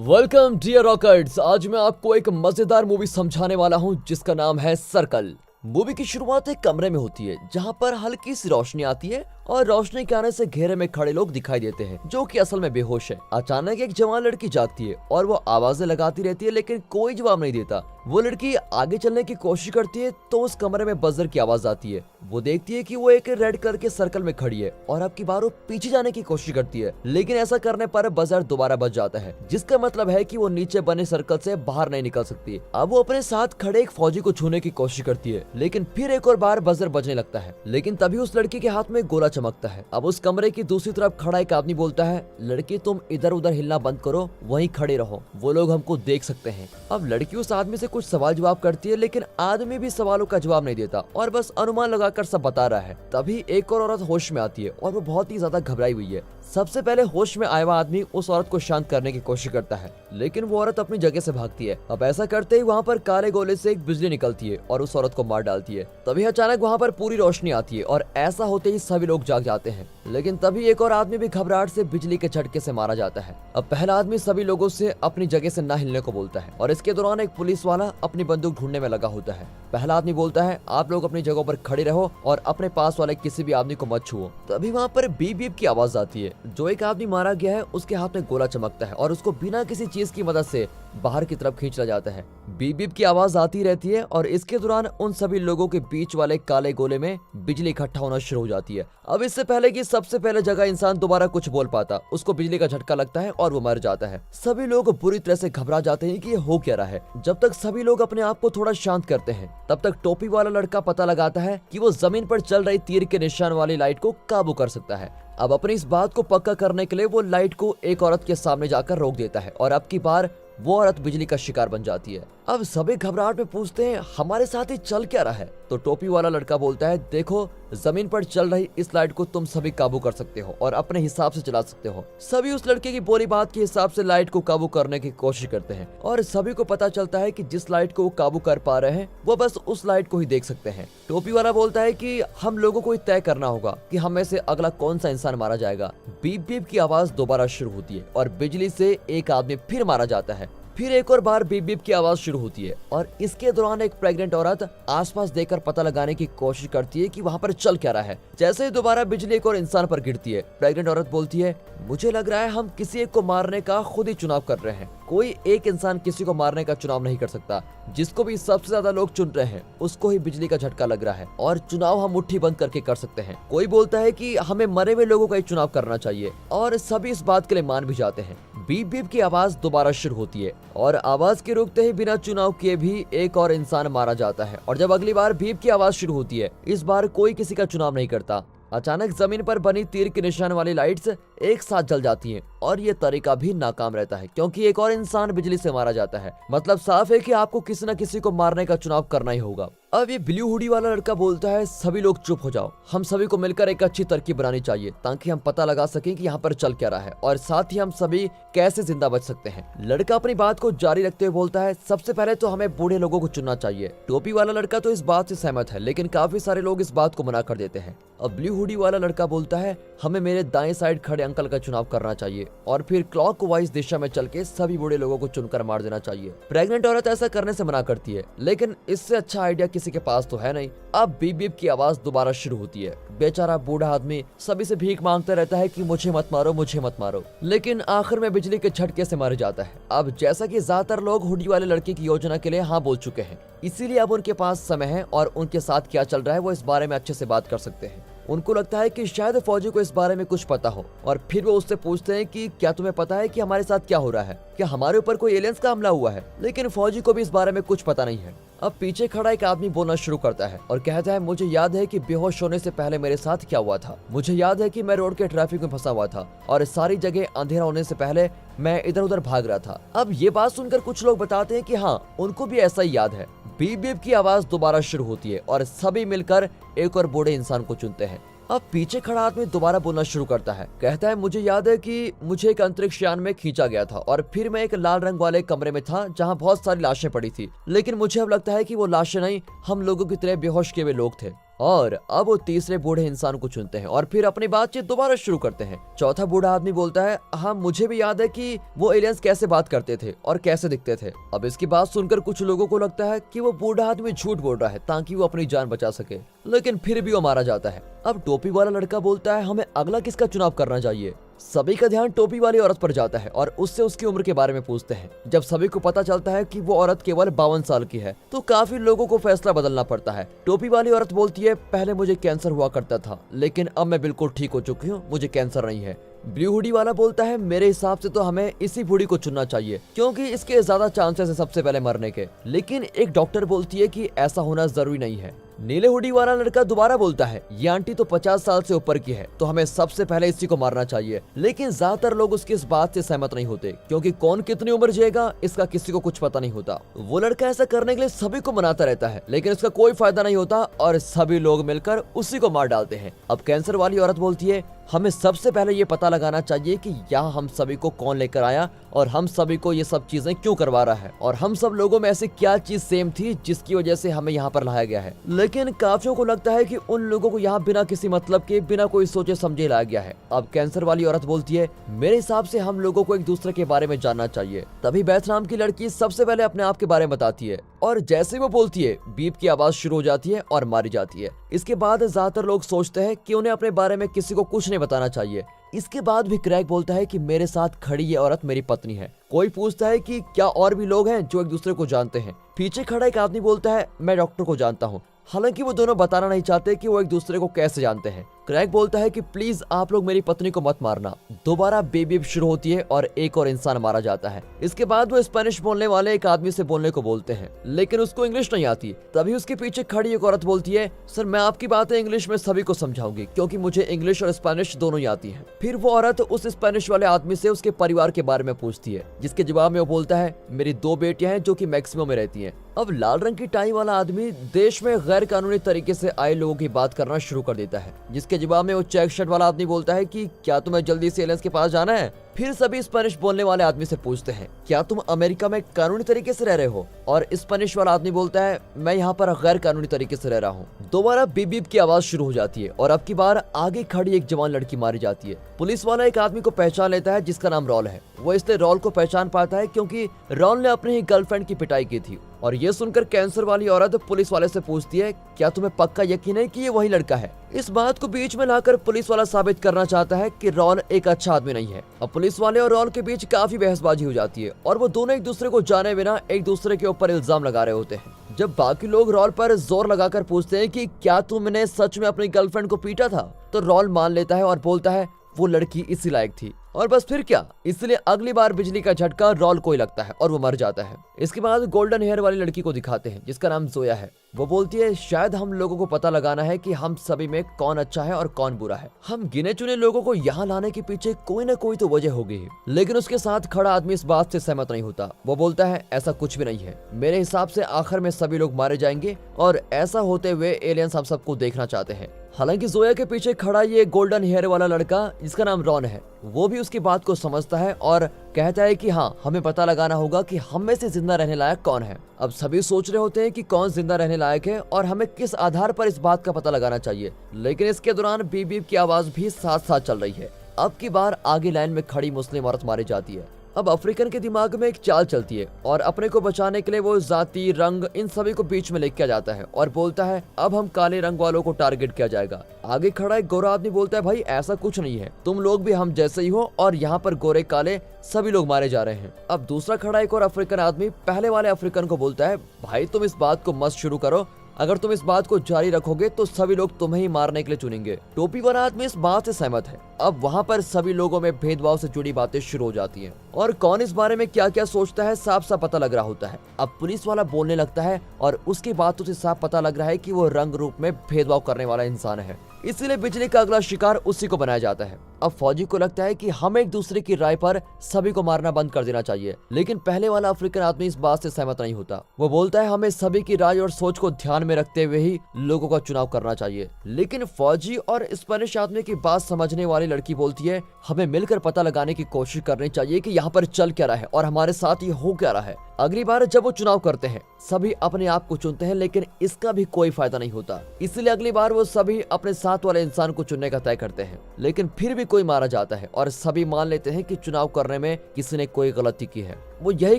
Welcome dear rockers. आज मैं आपको एक मजेदार मूवी समझाने वाला हूं जिसका नाम है सर्कल। मूवी की शुरुआत एक कमरे में होती है जहां पर हल्की सी रोशनी आती है और रोशनी के आने से घेरे में खड़े लोग दिखाई देते हैं जो कि असल में बेहोश है। अचानक एक जवान लड़की जागती है और वो आवाजें लगाती रहती है लेकिन कोई जवाब नहीं देता। वो लड़की आगे चलने की कोशिश करती है तो उस कमरे में बजर की आवाज आती है। वो देखती है कि वो एक रेड कलर के सर्कल में खड़ी है और अब की बार वो पीछे जाने की कोशिश करती है, लेकिन ऐसा करने पर बजर दोबारा बज जाता है, जिसका मतलब है कि वो नीचे बने सर्कल से बाहर नहीं निकल सकती। अब वो अपने साथ खड़े एक फौजी को छूने की कोशिश करती है लेकिन फिर एक और बार बजर बजने लगता है, लेकिन तभी उस लड़की के हाथ में गोला चमकता है। अब उस कमरे की दूसरी तरफ खड़ा एक आदमी बोलता है, लड़की तुम इधर उधर हिलना बंद करो, वहीं खड़े रहो, वो लोग हमको देख सकते हैं। अब लड़की उस आदमी से कुछ सवाल जवाब करती है लेकिन आदमी भी सवालों का जवाब नहीं देता और बस अनुमान लगाकर सब बता रहा है। तभी एक और औरत होश में आती है और वो बहुत ही ज्यादा घबराई हुई है। सबसे पहले होश में आया हुआ आदमी उस औरत को शांत करने की कोशिश करता है लेकिन वो औरत अपनी जगह से भागती है। अब ऐसा करते ही वहाँ पर काले गोले से एक बिजली निकलती है और उस औरत को मार डालती है। तभी अचानक वहाँ पर पूरी रोशनी आती है और ऐसा होते ही सभी लोग जाग जाते हैं, लेकिन तभी एक और आदमी भी घबराहट से बिजली के झटके से मारा जाता है। अब पहला आदमी सभी लोगों से अपनी जगह से न हिलने को बोलता है और इसके दौरान एक पुलिस वाला अपनी बंदूक ढूंढने में लगा होता है। पहला आदमी बोलता है, आप लोग अपनी जगहों पर खड़े रहो और अपने पास वाले किसी भी आदमी को मत छुओ। तभी वहाँ पर बीप बीप की आवाज आती है। जो एक आदमी मारा गया है उसके हाथ में गोला चमकता है और उसको बिना किसी चीज की मदद से बाहर की तरफ खींच लिया जाता है। बीप बीप की आवाज आती रहती है और इसके दौरान उन सभी लोगों के बीच वाले काले गोले में बिजली इकट्ठा होना शुरू हो जाती है। अब इससे पहले कि सबसे पहले जगह इंसान दोबारा कुछ बोल पाता, उसको बिजली का झटका लगता है और वो मर जाता है। सभी लोग बुरी तरह से घबरा जाते हैं कि ये हो क्या रहा है। जब तक सभी लोग अपने आप को थोड़ा शांत करते हैं तब तक टोपी वाला लड़का पता लगाता है कि वो जमीन पर चल रही तीर के निशान वाली लाइट को काबू कर सकता है। अब अपनी इस बात को पक्का करने के लिए वो लाइट को एक औरत के सामने जाकर रोक देता है और अब की बार वो औरत बिजली का शिकार बन जाती है। अब सभी घबराहट में पूछते हैं, हमारे साथ ही चल क्या रहा है? तो टोपी वाला लड़का बोलता है, देखो जमीन पर चल रही इस लाइट को तुम सभी काबू कर सकते हो और अपने हिसाब से चला सकते हो। सभी उस लड़के की बोली बात के हिसाब से लाइट को काबू करने की कोशिश करते हैं और सभी को पता चलता है कि जिस लाइट को वो काबू कर पा रहे हैं वो बस उस लाइट को ही देख सकते हैं। टोपी वाला बोलता है कि हम लोगों को तय करना होगा कि हम में से अगला कौन सा इंसान मारा जाएगा। बीप बीप की आवाज दोबारा शुरू होती है और बिजली से एक आदमी फिर मारा जाता है। फिर एक और बार बीप बीप की आवाज शुरू होती है और इसके दौरान एक प्रेग्नेंट औरत आसपास देखकर पता लगाने की कोशिश करती है कि वहाँ पर चल क्या रहा है। जैसे ही दोबारा बिजली एक और इंसान पर गिरती है, प्रेग्नेंट औरत बोलती है, मुझे लग रहा है हम किसी एक को मारने का खुद ही चुनाव कर रहे हैं। कोई एक इंसान किसी को मारने का चुनाव नहीं कर सकता। जिसको भी सबसे ज्यादा लोग चुन रहे हैं उसको ही बिजली का झटका लग रहा है और चुनाव हम मुट्ठी बंद करके कर सकते हैं। कोई बोलता है कि हमें मरे हुए लोगों का ही चुनाव करना चाहिए और सभी इस बात के लिए मान भी जाते हैं। बीप बीप की आवाज दोबारा शुरू होती है और आवाज के रुकते ही बिना चुनाव किए भी एक और इंसान मारा जाता है। और जब अगली बार बीप की आवाज शुरू होती है, इस बार कोई किसी का चुनाव नहीं करता। अचानक जमीन पर बनी तीर के निशान वाली लाइट्स एक साथ जल जाती हैं और ये तरीका भी नाकाम रहता है क्योंकि एक और इंसान बिजली से मारा जाता है। मतलब साफ है कि आपको किसी न किसी को मारने का चुनाव करना ही होगा। अब ये ब्लू हुडी वाला लड़का बोलता है, सभी लोग चुप हो जाओ, हम सभी को मिलकर एक अच्छी तरकीब बनानी चाहिए ताकि हम पता लगा सकें कि यहाँ पर चल क्या रहा है और साथ ही हम सभी कैसे जिंदा बच सकते हैं। लड़का अपनी बात को जारी रखते हुए बोलता है, सबसे पहले तो हमें बूढ़े लोगों को चुनना चाहिए। टोपी वाला लड़का तो इस बात से सहमत है लेकिन काफी सारे लोग इस बात को मना कर देते हैं। अब ब्लू हुडी वाला लड़का बोलता है, हमें मेरे दाएं साइड खड़े अंकल का चुनाव करना चाहिए और फिर क्लॉकवाइज दिशा में चल के सभी बूढ़े लोगों को चुनकर मार देना चाहिए। प्रेग्नेंट औरत ऐसा करने से मना करती है लेकिन इससे अच्छा आइडिया किसी के पास तो है नहीं। अब बीप बीप की आवाज दोबारा शुरू होती है। बेचारा बूढ़ा आदमी सभी से भीख मांगता रहता है कि मुझे मत मारो, मुझे मत मारो, लेकिन आखिर में बिजली के झटके से मार जाता है। अब जैसा कि ज्यादातर लोग हुडी वाले लड़के की योजना के लिए हाँ बोल चुके हैं, इसीलिए अब उनके पास समय है और उनके साथ क्या चल रहा है वो इस बारे में अच्छे से बात कर सकते हैं। उनको लगता है कि शायद फौजी को इस बारे में कुछ पता हो और फिर वो उससे पूछते हैं कि क्या तुम्हें पता है कि हमारे साथ क्या हो रहा है, क्या हमारे ऊपर कोई एलियंस का हमला हुआ है? लेकिन फौजी को भी इस बारे में कुछ पता नहीं है। अब पीछे खड़ा एक आदमी बोलना शुरू करता है और कहता है, मुझे याद है कि बेहोश होने से पहले मेरे साथ क्या हुआ था। मुझे याद है कि मैं रोड के ट्रैफिक में फंसा हुआ था और सारी जगह अंधेरा होने से पहले मैं इधर उधर भाग रहा था। अब ये बात सुनकर कुछ लोग बताते हैं कि हाँ, उनको भी ऐसा ही याद है। बीप बीप की आवाज दोबारा शुरू होती है और सभी मिलकर एक और बूढ़े इंसान को चुनते हैं। अब पीछे खड़ा आदमी दोबारा बोलना शुरू करता है, कहता है, मुझे याद है कि मुझे एक अंतरिक्ष यान में खींचा गया था और फिर मैं एक लाल रंग वाले कमरे में था जहां बहुत सारी लाशें पड़ी थी, लेकिन मुझे अब लगता है कि वो लाशें नहीं, हम लोगों की तरह बेहोश किए हुए लोग थे और अब वो तीसरे बूढ़े इंसान को चुनते हैं और फिर अपनी बातचीत दोबारा शुरू करते हैं। चौथा बूढ़ा आदमी बोलता है, हाँ मुझे भी याद है कि वो एलियंस कैसे बात करते थे और कैसे दिखते थे। अब इसकी बात सुनकर कुछ लोगों को लगता है कि वो बूढ़ा आदमी झूठ बोल रहा है ताकि वो अपनी जान बचा सके, लेकिन फिर भी वो मारा जाता है। अब टोपी वाला लड़का बोलता है, हमें अगला किसका चुनाव करना चाहिए। सभी का ध्यान टोपी वाली औरत पर जाता है और उससे उसकी उम्र के बारे में पूछते हैं। जब सभी को पता चलता है कि वो औरत केवल 52 साल की है तो काफी लोगों को फैसला बदलना पड़ता है। टोपी वाली औरत बोलती है, पहले मुझे कैंसर हुआ करता था लेकिन अब मैं बिल्कुल ठीक हो चुकी हूँ, मुझे कैंसर नहीं है। ब्लू हुडी वाला बोलता है, मेरे हिसाब से तो हमें इसी बूढ़ी को चुनना चाहिए क्योंकि इसके ज्यादा चांसेस है सबसे पहले मरने के। लेकिन एक डॉक्टर बोलती है कि ऐसा होना जरूरी नहीं है। नीले हुडी वाला लड़का दोबारा बोलता है, ये आंटी तो 50 साल से ऊपर की है तो हमें सबसे पहले इसी को मारना चाहिए। लेकिन ज्यादातर लोग उसकी इस बात से सहमत नहीं होते क्योंकि कौन कितनी उम्र जिएगा इसका किसी को कुछ पता नहीं होता। वो लड़का ऐसा करने के लिए सभी को मनाता रहता है लेकिन इसका कोई फायदा नहीं होता और सभी लोग मिलकर उसी को मार डालते हैं। अब कैंसर वाली औरत बोलती है, हमें सबसे पहले ये पता लगाना चाहिए कि यहाँ हम सभी को कौन लेकर आया और हम सभी को ये सब चीजें क्यों करवा रहा है और हम सब लोगों में ऐसी क्या चीज सेम थी जिसकी वजह से हमें यहाँ पर लाया गया है। लेकिन काफियों को लगता है कि उन लोगों को यहाँ बिना किसी मतलब के, बिना कोई सोचे समझे लाया गया है। अब कैंसर वाली औरत बोलती है, मेरे हिसाब से हम लोगों को एक दूसरे के बारे में जानना चाहिए। तभी बैथ नाम की लड़की सबसे पहले अपने आप के बारे में बताती है और जैसे वो बोलती है बीप की आवाज शुरू हो जाती है और मारी जाती है। इसके बाद ज्यादातर लोग सोचते हैं कि उन्हें अपने बारे में किसी को कुछ नहीं बताना चाहिए। इसके बाद भी क्रैग बोलता है कि मेरे साथ खड़ी ये औरत मेरी पत्नी है। कोई पूछता है कि क्या और भी लोग हैं जो एक दूसरे को जानते हैं। पीछे खड़ा एक आदमी बोलता है, मैं डॉक्टर को जानता हूँ। हालांकि वो दोनों बताना नहीं चाहते कि वो एक दूसरे को कैसे जानते हैं। क्रैग बोलता है कि प्लीज आप लोग मेरी पत्नी को मत मारना। दोबारा बेबी शुरू होती है और एक और इंसान मारा जाता है। इसके बाद वो स्पेनिश बोलने वाले एक आदमी से बोलने को बोलते हैं लेकिन उसको इंग्लिश नहीं आती। तभी उसके पीछे खड़ी एक औरत बोलती है, सर मैं आपकी बातें इंग्लिश में सभी को समझाऊंगी क्योंकि मुझे इंग्लिश और स्पेनिश दोनों ही आती है। फिर वो औरत उस स्पेनिश वाले आदमी से उसके परिवार के बारे में पूछती है जिसके जवाब में वो बोलता है, मेरी 2 बेटियां हैं जो कि मैक्सिमो में रहती हैं। अब लाल रंग की टाई वाला आदमी देश में गैर कानूनी तरीके से आए लोगों की बात करना शुरू कर देता है जिसके जवाब में वो चेक शर्ट वाला आदमी बोलता है कि क्या तुम्हें जल्दी से एलियंस के पास जाना है। फिर सभी स्पेनिश बोलने वाले आदमी से पूछते हैं, क्या तुम अमेरिका में कानूनी तरीके से रह रहे हो। और स्पेनिश वाला आदमी बोलता है, मैं यहाँ पर गैर कानूनी तरीके से रह रहा हूँ। दोबारा बीप बीप की आवाज शुरू हो जाती है और अब की बार आगे खड़ी एक जवान लड़की मारी जाती है। पुलिस वाला एक आदमी को पहचान लेता है जिसका नाम रॉल है। वो इसलिए रॉल को पहचान पाता है क्योंकि रॉल ने अपनी ही गर्लफ्रेंड की पिटाई की थी। और ये सुनकर कैंसर वाली औरत पुलिस वाले से पूछती है, क्या तुम्हें पक्का यकीन है कि ये वही लड़का है। इस बात को बीच में लाकर पुलिस वाला साबित करना चाहता है कि रॉल एक अच्छा आदमी नहीं है। अब पुलिस वाले और रॉल के बीच काफी बहसबाजी हो जाती है और वो दोनों एक दूसरे को जाने बिना एक दूसरे के ऊपर इल्जाम लगा रहे होते हैं। जब बाकी लोग रॉल पर जोर लगाकर पूछते हैं कि क्या तुमने सच में अपनी गर्लफ्रेंड को पीटा था, तो रॉल मान लेता है और बोलता है वो लड़की इसी लायक थी। और बस फिर क्या, इसलिए अगली बार बिजली का झटका रॉल को ही लगता है और वो मर जाता है। इसके बाद गोल्डन हेयर वाली लड़की को दिखाते हैं जिसका नाम जोया है। वो बोलती है, शायद हम लोगों को पता लगाना है कि हम सभी में कौन अच्छा है और कौन बुरा है। हम गिने चुने लोगों को यहाँ लाने के पीछे कोई ना कोई तो वजह होगी। लेकिन उसके साथ खड़ा आदमी इस बात से सहमत नहीं होता। वो बोलता है, ऐसा कुछ भी नहीं है। मेरे हिसाब से आखिर में सभी लोग मारे जाएंगे और ऐसा होते हुए एलियंस हम सबको देखना चाहते हैं। हालांकि जोया के पीछे खड़ा ये गोल्डन हेयर वाला लड़का जिसका नाम रॉन है, वो भी उसकी बात को समझता है और कहता है कि हाँ, हमें पता लगाना होगा कि हम में से जिंदा रहने लायक कौन है। अब सभी सोच रहे होते हैं कि कौन जिंदा रहने लायक है और हमें किस आधार पर इस बात का पता लगाना चाहिए। लेकिन इसके दौरान बीप बीप की आवाज भी साथ साथ चल रही है। अब की बार आगे लाइन में खड़ी मुस्लिम औरत मारी जाती है। अब अफ्रीकन के दिमाग में एक चाल चलती है और अपने को बचाने के लिए वो जाति, रंग, इन सभी को बीच में लेके जाता है और बोलता है, अब हम काले रंग वालों को टारगेट किया जाएगा। आगे खड़ा एक गोरा आदमी बोलता है, भाई ऐसा कुछ नहीं है, तुम लोग भी हम जैसे ही हो और यहाँ पर गोरे काले सभी लोग मारे जा रहे हैं। अब दूसरा खड़ा एक और अफ्रीकन आदमी पहले वाले अफ्रीकन को बोलता है, भाई तुम इस बात को मत शुरू करो, अगर तुम इस बात को जारी रखोगे तो सभी लोग तुम्हें ही मारने के लिए चुनेंगे। टोपी वाला आदमी इस बात से सहमत है। अब वहाँ पर सभी लोगों में भेदभाव से जुड़ी बातें शुरू हो जाती हैं और कौन इस बारे में क्या क्या सोचता है साफ साफ पता लग रहा होता है। अब पुलिस वाला बोलने लगता है और उसकी बातों से साफ पता लग रहा है कि वो रंग रूप में भेदभाव करने वाला इंसान है, इसीलिए बिजली का अगला शिकार उसी को बनाया जाता है। अब फौजी को लगता है कि हम एक दूसरे की राय पर सभी को मारना बंद कर देना चाहिए, लेकिन पहले वाला अफ्रीकन आदमी इस बात से सहमत नहीं होता। वो बोलता है, हमें सभी की राय और सोच को ध्यान में रखते हुए ही लोगों का चुनाव करना चाहिए। लेकिन फौजी और स्पेनिश आदमी की बात समझने वाली लड़की बोलती है, हमें मिलकर पता लगाने की कोशिश करनी चाहिए कि यहाँ पर चल क्या रहा है और हमारे साथ ये हो क्या रहा है। अगली बार जब वो चुनाव करते हैं सभी अपने आप को चुनते हैं, लेकिन इसका भी कोई फायदा नहीं होता। इसलिए अगली बार वो सभी अपने साथ वाले इंसान को चुनने का तय करते हैं, लेकिन फिर भी कोई मारा जाता है और सभी मान लेते हैं कि चुनाव करने में किसी ने कोई गलती की है। वो यही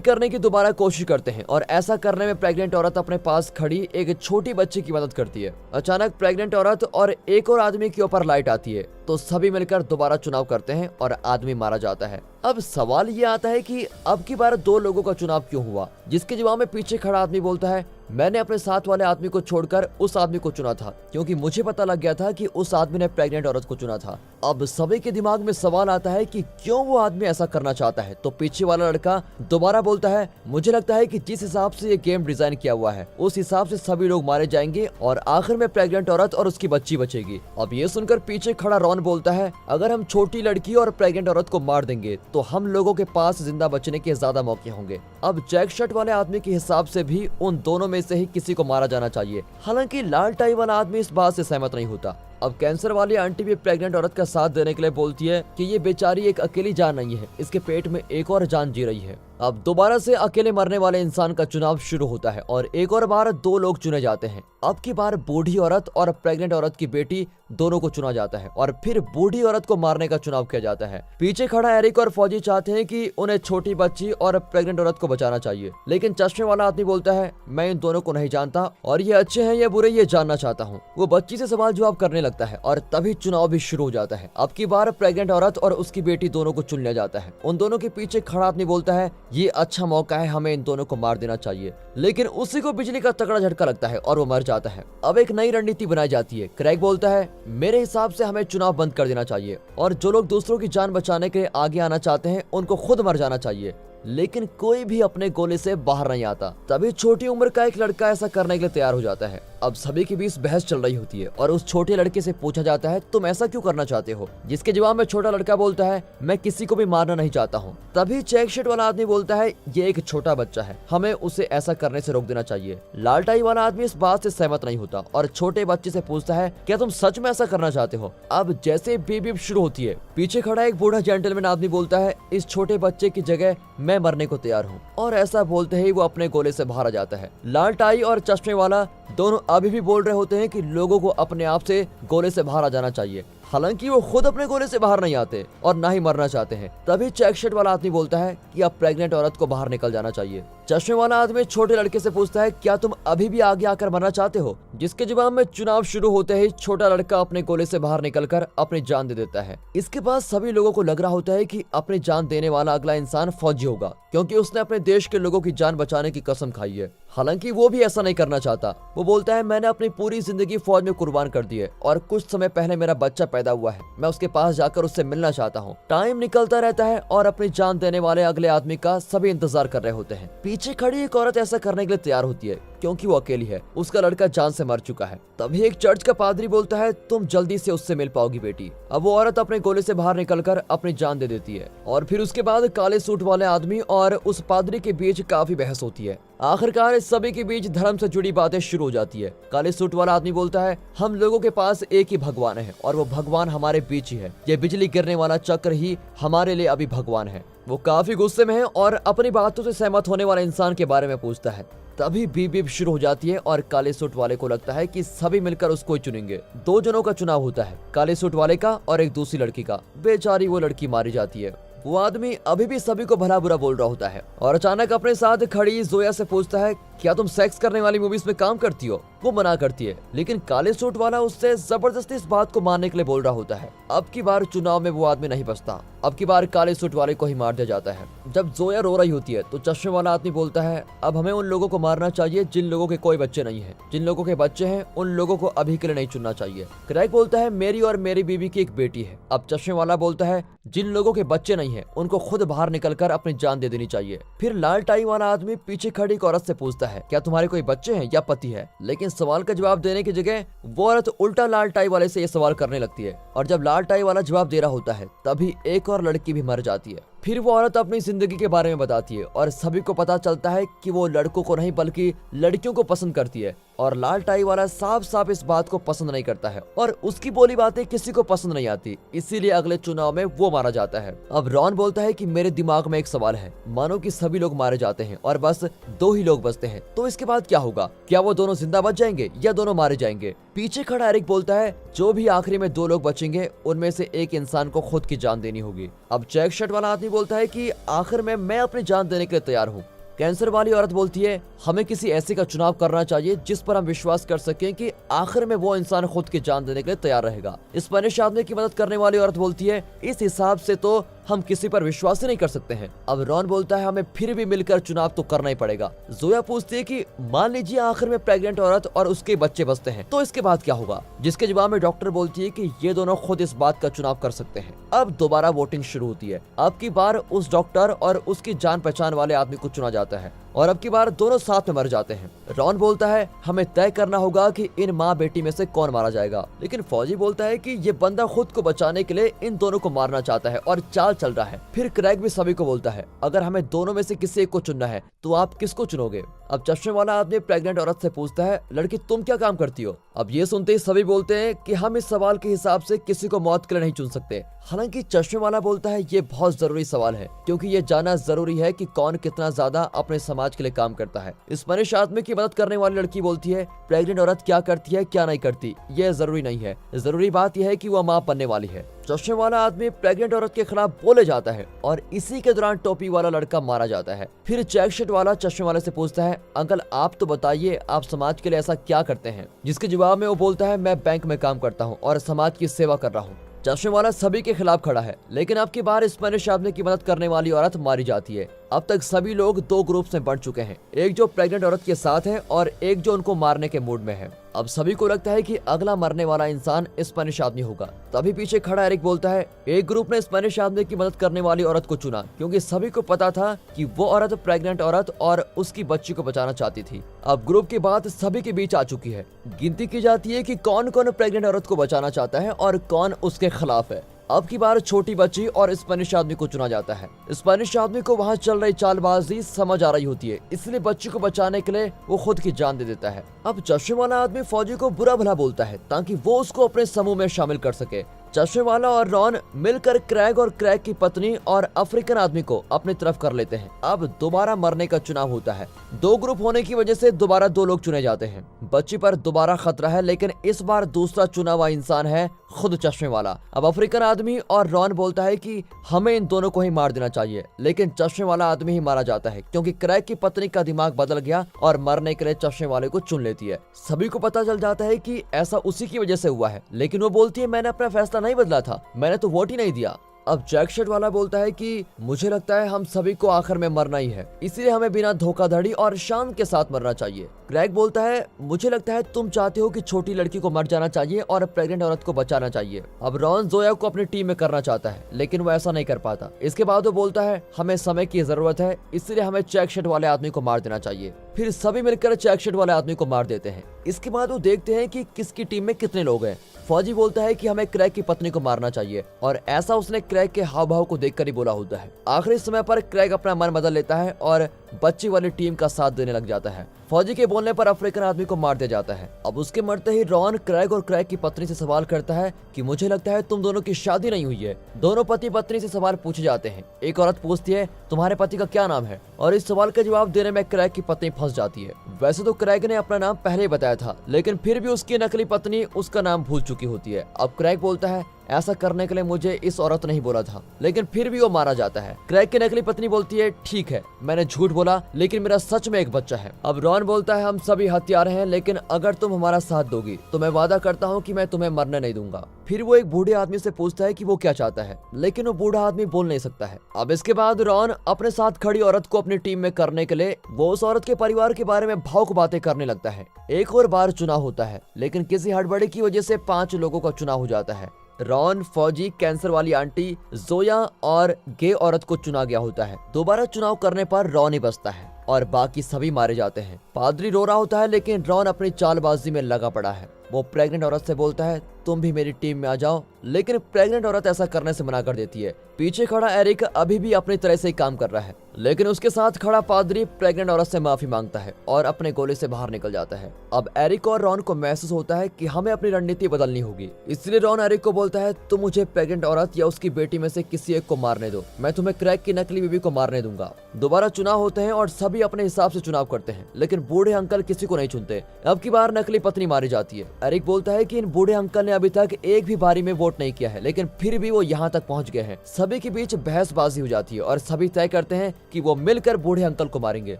करने की दोबारा कोशिश करते हैं और ऐसा करने में प्रेग्नेंट औरत अपने पास खड़ी एक छोटी बच्ची की मदद करती है। अचानक प्रेग्नेंट औरत और एक और आदमी के ऊपर लाइट आती है तो सभी मिलकर दोबारा चुनाव करते हैं और आदमी मारा जाता है। अब सवाल ये आता है कि अब की बार दो लोगों का चुनाव क्यों हुआ, जिसके जवाब में पीछे खड़ा आदमी बोलता है, मैंने अपने साथ वाले आदमी को छोड़कर उस आदमी को चुना था क्योंकि मुझे पता लग गया था कि उस आदमी ने प्रेग्नेंट औरत को चुना था। अब सभी के दिमाग में सवाल आता है कि क्यों वो आदमी ऐसा करना चाहता है। तो पीछे वाला लड़का दोबारा बोलता है, मुझे लगता है कि जिस हिसाब से ये गेम डिजाइन किया हुआ है उस हिसाब से सभी लोग मारे जाएंगे और आखिर में प्रेग्नेंट औरत और उसकी बच्ची बचेगी। अब ये सुनकर पीछे खड़ा रॉन बोलता है, अगर हम छोटी लड़की और प्रेग्नेंट औरत को मार देंगे तो हम लोगों के पास जिंदा बचने के ज्यादा मौके होंगे। अब चेक शर्ट वाले आदमी के हिसाब से भी उन दोनों में से ही किसी को मारा जाना चाहिए। हालांकि लाल टाई वाला आदमी इस बात से सहमत नहीं होता। अब कैंसर वाली आंटी भी प्रेग्नेंट औरत का साथ देने के लिए बोलती है कि ये बेचारी एक अकेली जान नहीं है, इसके पेट में एक और जान जी रही है। अब दोबारा से अकेले मरने वाले इंसान का चुनाव शुरू होता है और एक और बार दो लोग चुने जाते हैं। अब की बार बूढ़ी औरत और प्रेग्नेंट औरत की बेटी दोनों को चुना जाता है और फिर बूढ़ी औरत को मारने का चुनाव किया जाता है। पीछे खड़ा एरिक और फौजी चाहते हैं कि उन्हें छोटी बच्ची और प्रेग्नेंट औरत को बचाना चाहिए, लेकिन चश्मे वाला आदमी बोलता है, मैं इन दोनों को नहीं जानता और ये अच्छे हैं या बुरे ये जानना चाहता हूँ। वो बच्ची से सवाल जवाब करने लगता है और तभी चुनाव भी शुरू हो जाता है। अब की बार प्रेग्नेंट औरत और उसकी बेटी दोनों को चुन लिया जाता है। उन दोनों के पीछे खड़ा आदमी बोलता है, ये अच्छा मौका है, हमें इन दोनों को मार देना चाहिए, लेकिन उसी को बिजली का तगड़ा झटका लगता है और वो मर जाता है। अब एक नई रणनीति बनाई जाती है। क्रैग बोलता है, मेरे हिसाब से हमें चुनाव बंद कर देना चाहिए और जो लोग दूसरों की जान बचाने के लिए आगे आना चाहते हैं उनको खुद मर जाना चाहिए, लेकिन कोई भी अपने गोले से बाहर नहीं आता। तभी छोटी उम्र का एक लड़का ऐसा करने के लिए तैयार हो जाता है। अब सभी के बीच बहस चल रही होती है और उस छोटे लड़के से पूछा जाता है, तुम ऐसा क्यों करना चाहते हो, जिसके जवाब में छोटा लड़का बोलता है, मैं किसी को भी मारना नहीं चाहता हूँ। तभी चेक शर्ट वाला आदमी बोलता है, ये एक छोटा बच्चा है, हमें उसे ऐसा करने से रोक देना चाहिए। लाल टाई वाला आदमी इस बात से सहमत नहीं होता और छोटे बच्चे से पूछता है, क्या तुम सच में ऐसा करना चाहते हो। अब जैसे बीप बीप शुरू होती है, पीछे खड़ा एक बूढ़ा जेंटलमैन आदमी बोलता है, इस छोटे बच्चे की जगह मैं मरने को तैयार हूँ। और ऐसा बोलते ही वो अपने गोले से बाहर आ जाता है। लाल टाई और चश्मे वाला दोनों अभी भी बोल रहे होते हैं कि लोगों को अपने आप से गोले से बाहर आ जाना चाहिए, हालांकि वो खुद अपने गोले से बाहर नहीं आते और ना ही मरना चाहते हैं। तभी चेक शर्ट वाला आदमी बोलता है कि अब प्रेग्नेंट औरत को बाहर निकल जाना चाहिए। चश्मे वाला आदमी छोटे लड़के से पूछता है, क्या तुम अभी भी आगे आकर मरना चाहते हो, जिसके जवाब में चुनाव शुरू होते ही छोटा लड़का अपने गोले से बाहर निकलकर अपनी जान दे देता है। इसके बाद सभी लोगों को लग रहा होता है कि अपनी जान देने वाला अगला इंसान फौजी होगा, क्योंकि उसने अपने देश के लोगों की जान बचाने की कसम खाई है। हालांकि वो भी ऐसा नहीं करना चाहता। वो बोलता है, मैंने अपनी पूरी जिंदगी फौज में कुर्बान कर दी है और कुछ समय पहले मेरा बच्चा पैदा हुआ है, मैं उसके पास जाकर उससे मिलना चाहता हूँ। टाइम निकलता रहता है और अपनी जान देने वाले अगले आदमी का सभी इंतजार कर रहे होते हैं। पीछे खड़ी एक औरत ऐसा करने के लिए तैयार होती है क्योंकि वो अकेली है, उसका लड़का जान से मर चुका है। तभी एक चर्च का पादरी बोलता है, तुम जल्दी से उससे मिल पाओगी बेटी। अब वो औरत अपने गोले से बाहर निकलकर अपनी जान दे देती है और फिर उसके बाद काले सूट वाले आदमी और उस पादरी के बीच काफी बहस होती है। आखिरकार सभी के बीच धर्म से जुड़ी बातें शुरू हो जाती है। काले सूट वाला आदमी बोलता है, हम लोगों के पास एक ही भगवान है और वो भगवान हमारे बीच ही है। ये बिजली गिरने वाला चक्र ही हमारे लिए अभी भगवान है। वो काफी गुस्से में है और अपनी बातों से सहमत होने वाले इंसान के बारे में पूछता है। तभी बीप बीप शुरू हो जाती है और काले सूट वाले को लगता है कि सभी मिलकर उसको ही चुनेंगे। दो जनों का चुनाव होता है, काले सूट वाले का और एक दूसरी लड़की का। बेचारी वो लड़की मारी जाती है। वो आदमी अभी भी सभी को भला बुरा बोल रहा होता है और अचानक अपने साथ खड़ी जोया से पूछता है, क्या तुम सेक्स करने वाली मूवीज में काम करती हो। वो मना करती है, लेकिन काले सूट वाला उससे जबरदस्ती इस बात को मानने के लिए बोल रहा होता है। अब की बार चुनाव में वो आदमी नहीं बचता। अब की बार काले सूट वाले को ही मार दिया जाता है। जब जोया रो रही होती है तो चश्मे वाला आदमी बोलता है, अब हमें उन लोगों को मारना चाहिए जिन लोगों के कोई बच्चे नहीं है। जिन लोगों के बच्चे हैं उन लोगों को अभी के लिए नहीं चुनना चाहिए। क्रैग बोलता है, मेरी और मेरी बीवी की एक बेटी है। अब चश्मे वाला बोलता है, जिन लोगों के बच्चे नहीं है उनको खुद बाहर निकलकर अपनी जान दे देनी चाहिए। फिर लाल टाई वाला आदमी पीछे खड़ी एक औरत से पूछता है, क्या तुम्हारे कोई बच्चे हैं या पति है। लेकिन सवाल का जवाब देने की जगह वो औरत उल्टा लाल टाई वाले से ये सवाल करने लगती है और जब लाल टाई वाला जवाब दे रहा होता है तभी एक और लड़की भी मर जाती है। फिर वो औरत अपनी जिंदगी के बारे में बताती है और सभी को पता चलता है कि वो लड़कों को नहीं बल्कि लड़कियों को पसंद करती है और लाल टाई वाला साफ साफ इस बात को पसंद नहीं करता है और उसकी बोली बातें किसी को पसंद नहीं आती, इसीलिए अगले चुनाव में वो मारा जाता है। अब रॉन बोलता है कि मेरे दिमाग में एक सवाल है, मानो कि सभी लोग मारे जाते हैं और बस 2 ही लोग बचते हैं, तो इसके बाद क्या होगा? क्या वो दोनों जिंदा बच जाएंगे या दोनों मारे जाएंगे? पीछे खड़ा एरिक बोलता है जो भी आखिरी में 2 लोग बचेंगे उनमें से एक इंसान को खुद की जान देनी होगी। अब चेक शर्ट वाला आदमी बोलता है कि आखिर में मैं अपनी जान देने के लिए तैयार हूँ। कैंसर वाली औरत बोलती है हमें किसी ऐसे का चुनाव करना चाहिए जिस पर हम विश्वास कर सकें कि आखिर में वो इंसान खुद की जान देने के लिए तैयार रहेगा। स्पेनिश आदमी की मदद करने वाली औरत बोलती है इस हिसाब से तो हम किसी पर विश्वास ही नहीं कर सकते हैं। अब रॉन बोलता है हमें फिर भी मिलकर चुनाव तो करना ही पड़ेगा। जोया पूछती है कि मान लीजिए आखिर में प्रेग्नेंट औरत और उसके बच्चे बचते हैं तो इसके बाद क्या होगा? जिसके जवाब में डॉक्टर बोलती है कि ये दोनों खुद इस बात का चुनाव कर सकते हैं। अब दोबारा वोटिंग शुरू होती है। अब की बार उस डॉक्टर और उसकी जान पहचान वाले आदमी को चुना जाता है और अब की बार दोनों साथ में मर जाते हैं। रॉन बोलता है हमें तय करना होगा कि इन माँ बेटी में से कौन मारा जाएगा, लेकिन फौजी बोलता है कि ये बंदा खुद को बचाने के लिए इन दोनों को मारना चाहता है और चाल चल रहा है। फिर क्रैग भी सभी को बोलता है अगर हमें दोनों में से किसी एक को चुनना है तो आप किसको चुनोगे? अब चश्मे वाला आदमी प्रेग्नेंट औरत से पूछता है लड़की तुम क्या काम करती हो? अब ये सुनते ही सभी बोलते हैं कि हम इस सवाल के हिसाब से किसी को मौत के लिए नहीं चुन सकते। हालांकि चश्मे वाला बोलता है ये बहुत जरूरी सवाल है क्योंकि ये जानना जरूरी है कि कौन कितना ज्यादा अपने समाज के लिए काम करता है। स्पेनिश आदमी की मदद करने वाली लड़की बोलती है प्रेग्नेंट औरत क्या करती है क्या नहीं करती ये जरूरी नहीं है, जरूरी बात यह है कि वह माँ बनने वाली है। चश्मे वाला आदमी प्रेग्नेंट औरत के खिलाफ बोले जाता है और इसी के दौरान टोपी वाला लड़का मारा जाता है। फिर चेक शर्ट वाला चश्मे वाले से पूछता है अंकल आप तो बताइए आप समाज के लिए ऐसा क्या करते हैं? जिसके जवाब में वो बोलता है मैं बैंक में काम करता हूँ और समाज की सेवा कर रहा हूँ। चश्मे वाला सभी के खिलाफ खड़ा है, लेकिन अब की बार स्पेनिश आदमी की मदद करने वाली औरत मारी जाती है। अब तक सभी लोग 2 ग्रुप्स में बढ़ चुके हैं, एक जो प्रेग्नेंट औरत के साथ है और एक जो उनको मारने के मूड में है। अब सभी को लगता है कि अगला मरने वाला इंसान स्पेनिश आदमी होगा। तभी पीछे खड़ा एरिक बोलता है एक ग्रुप ने स्पेनिश आदमी की मदद करने वाली औरत को चुना क्योंकि सभी को पता था कि वो औरत प्रेग्नेंट औरत और उसकी बच्ची को बचाना चाहती थी। अब ग्रुप की बात सभी के बीच आ चुकी है। गिनती की जाती है कि कौन कौन प्रेग्नेंट औरत को बचाना चाहता है और कौन उसके खिलाफ है। अब की बार छोटी बच्ची और स्पेनिश आदमी को चुना जाता है। स्पेनिश आदमी को वहाँ चल रही चालबाजी समझ आ रही होती है, इसलिए बच्ची को बचाने के लिए वो खुद की जान दे देता है। अब चश्मे वाला आदमी फौजी को बुरा भला बोलता है ताकि वो उसको अपने समूह में शामिल कर सके। चश्मे वाला और रॉन मिलकर क्रैग और क्रैग की पत्नी और अफ्रीकन आदमी को अपनी तरफ कर लेते हैं। अब दोबारा मरने का चुनाव होता है। 2 ग्रुप होने की वजह से दोबारा 2 लोग चुने जाते हैं। बच्ची पर दोबारा खतरा है, लेकिन इस बार दूसरा चुना हुआ इंसान है खुद चश्मे वाला। अब अफ्रीकन आदमी और रॉन बोलता है कि हमें इन दोनों को ही मार देना चाहिए, लेकिन चश्मे वाला आदमी ही मारा जाता है क्योंकि क्रैग की पत्नी का दिमाग बदल गया और मरने के लिए चश्मे वाले को चुन लेती है। सभी को पता चल जाता है कि ऐसा उसी की वजह से हुआ है, लेकिन वो बोलती है मैंने अपना फैसला नहीं बदला था, मैंने तो वोट ही नहीं दिया। अब जैक शर्ट वाला बोलता है कि मुझे लगता है हम सभी को आखिर में मरना ही है, इसलिए हमें बिना धोखाधड़ी और शान के साथ मरना चाहिए। क्रैग बोलता है मुझे लगता है तुम चाहते हो कि छोटी लड़की को मर जाना चाहिए और प्रेग्नेंट औरत को बचाना चाहिए। अब रॉन जोया को अपनी टीम में करना चाहता है, लेकिन वो ऐसा नहीं कर पाता। इसके बाद वो बोलता है हमें समय की जरूरत है, इसलिए हमें चेक शर्ट वाले आदमी को मार देना चाहिए। फिर सभी मिलकर चेक शर्ट वाले आदमी को मार देते हैं। इसके बाद वो देखते हैं कि किसकी टीम में कितने लोग हैं। फौजी बोलता है कि हमें क्रैग की पत्नी को मारना चाहिए और ऐसा उसने क्रैग के हाव भाव को देखकर ही बोला होता है। आखिरी समय पर क्रैग अपना मन बदल लेता है और बच्ची वाली टीम का साथ देने लग जाता है। फौजी के बोलने पर अफ्रीकन आदमी को मार दिया जाता है। अब उसके मरते ही रॉन क्रैग और क्रैग की पत्नी से सवाल करता है कि मुझे लगता है तुम दोनों की शादी नहीं हुई है। दोनों पति पत्नी से सवाल पूछे जाते हैं। एक औरत पूछती है तुम्हारे पति का क्या नाम है, और इस सवाल का जवाब देने में क्रैग की पत्नी फंस जाती है। वैसे तो क्रैग ने अपना नाम पहले ही बताया था, लेकिन फिर भी उसकी नकली पत्नी उसका नाम भूल चुकी होती है। अब क्रैग बोलता है ऐसा करने के लिए मुझे इस औरत ने ही बोला था, लेकिन फिर भी वो मारा जाता है। क्रैग की नकली पत्नी बोलती है ठीक है मैंने झूठ बोला, लेकिन मेरा सच में एक बच्चा है। अब रॉन बोलता है हम सभी हत्यारे हैं, लेकिन अगर तुम हमारा साथ दोगी तो मैं वादा करता हूँ कि मैं तुम्हें मरने नहीं दूंगा। फिर वो एक बूढ़े आदमी से पूछता है कि वो क्या चाहता है, लेकिन वो बूढ़ा आदमी बोल नहीं सकता है। अब इसके बाद रॉन अपने साथ खड़ी औरत को अपनी टीम में करने के लिए वो उस औरत के परिवार के बारे में भावुक बातें करने लगता है। एक और बार चुनाव होता है, लेकिन किसी हड़बड़ी की वजह से 5 लोगों का चुनाव हो जाता है। रॉन, फौजी, कैंसर वाली आंटी, जोया और गे औरत को चुना गया होता है। दोबारा चुनाव करने पर रॉन ही बचता है और बाकी सभी मारे जाते हैं। पादरी रो रहा होता है, लेकिन रॉन अपनी चालबाजी में लगा पड़ा है। वो प्रेग्नेंट औरत से बोलता है तुम भी मेरी टीम में आ जाओ, लेकिन प्रेग्नेंट औरत ऐसा करने से मना कर देती है। पीछे खड़ा एरिक अभी भी अपनी तरह से ही काम कर रहा है, लेकिन उसके साथ खड़ा पादरी प्रेग्नेंट औरत से माफी मांगता है और अपने गोले से बाहर निकल जाता है। अब एरिक और रॉन को महसूस होता है कि हमें अपनी रणनीति बदलनी होगी, इसलिए रॉन एरिक को बोलता है तुम मुझे प्रेग्नेंट औरत या उसकी बेटी में से किसी एक को मारने दो, मैं तुम्हें क्रैक की नकली बीवी को मारने दूंगा। दोबारा चुनाव होते हैं और सभी अपने हिसाब से चुनाव करते हैं, लेकिन बूढ़े अंकल किसी को नहीं चुनते। अब की बार नकली पत्नी मारी जाती है। एरिक बोलता है कि इन बूढ़े अंकल ने अभी तक एक भी बारी में वोट नहीं किया है, लेकिन फिर भी वो यहाँ तक पहुँच गए हैं। सभी के बीच बहसबाजी हो जाती है और सभी तय करते हैं कि वो मिलकर बूढ़े अंकल को मारेंगे,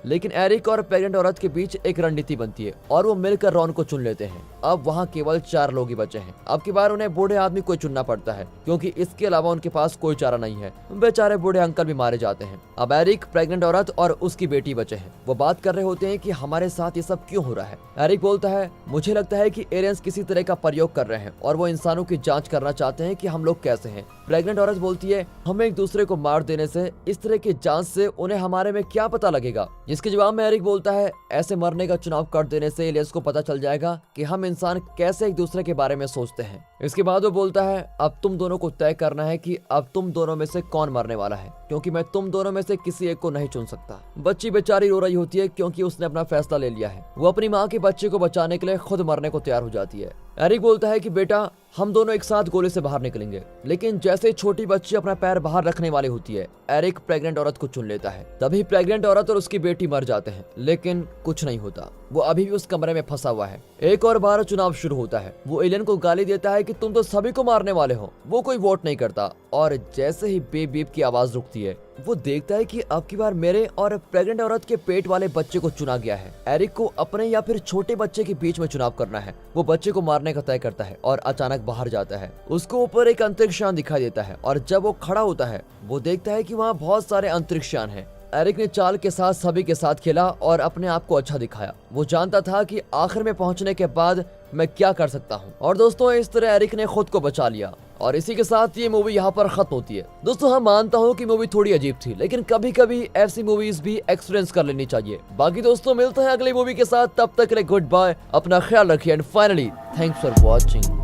लेकिन एरिक और प्रेग्नेंट औरत के बीच एक रणनीति बनती है और वो मिलकर रॉन को चुन लेते हैं। अब वहाँ केवल 4 लोग ही बचे हैं। अब की बार उन्हें बूढ़े आदमी को चुनना पड़ता है, क्योंकि इसके अलावा उनके पास कोई चारा नहीं है। बेचारे बूढ़े अंकल भी मारे जाते हैं। अब एरिक, प्रेग्नेंट औरत और उसकी बेटी बचे हैं। वो बात कर रहे होते हैं कि हमारे साथ ये सब क्यों हो रहा है। एरिक बोलता है मुझे लगता है कि एलियंस किसी तरह का प्रयोग कर रहे हैं और वो इंसानों की जांच करना चाहते हैं कि हम लोग कैसे हैं। प्रेग्नेंट औरत बोलती है हमें एक दूसरे को मार देने से, इस तरह की जांच से उन्हें हमारे में क्या पता लगेगा। जिसके जवाब में एरिक बोलता है ऐसे मरने का चुनाव कर देने से एलियंस को पता चल जाएगा कि हम इंसान कैसे एक दूसरे के बारे में सोचते हैं। इसके बाद वो बोलता है अब तुम दोनों को तय करना है कि अब तुम दोनों में से कौन मरने वाला है, क्योंकि मैं तुम दोनों में से किसी एक को नहीं चुन सकता। बच्ची बेचारी रो रही होती है क्योंकि उसने अपना फैसला ले लिया है। वो अपनी माँ के बच्चे को बचाने के लिए खुद मरने को तैयार हो जाती है। एरिक बोलता है कि बेटा हम दोनों एक साथ गोले से बाहर निकलेंगे, लेकिन जैसे ही छोटी बच्ची अपना पैर बाहर रखने वाली होती है, एरिक प्रेग्नेंट औरत को चुन लेता है। तभी प्रेग्नेंट औरत और उसकी बेटी मर जाते हैं, लेकिन कुछ नहीं होता। वो अभी भी उस कमरे में फंसा हुआ है। एक और बार चुनाव शुरू होता है। वो एलियन को गाली देता है कि तुम तो सभी को मारने वाले हो। वो कोई वोट नहीं करता और जैसे ही बीप बीप की आवाज रुकती है, वो देखता है कि अब की बार मेरे और प्रेग्नेंट औरत के पेट वाले बच्चे को चुना गया है। एरिक को अपने या फिर छोटे बच्चे के बीच में चुनाव करना है। वो बच्चे को मारने का तय करता है और अचानक बाहर जाता है। उसको ऊपर एक अंतरिक्ष यान दिखाई देता है और जब वो खड़ा होता है, वो देखता है कि वहाँ बहुत सारे अंतरिक्ष यान हैं। एरिक ने चाल के साथ सभी के साथ खेला और अपने आप को अच्छा दिखाया। वो जानता था कि आखिर में पहुंचने के बाद मैं क्या कर सकता हूं। और दोस्तों इस तरह एरिक ने खुद को बचा लिया और इसी के साथ ये मूवी यहाँ पर खत्म होती है। दोस्तों हाँ मानता हूँ कि मूवी थोड़ी अजीब थी, लेकिन कभी कभी ऐसी मूवीज भी एक्सपीरियंस कर लेनी चाहिए। बाकी दोस्तों मिलते हैं अगली मूवी के साथ, तब तक के लिए गुड बाय, अपना ख्याल रखिए and finally thanks for watching.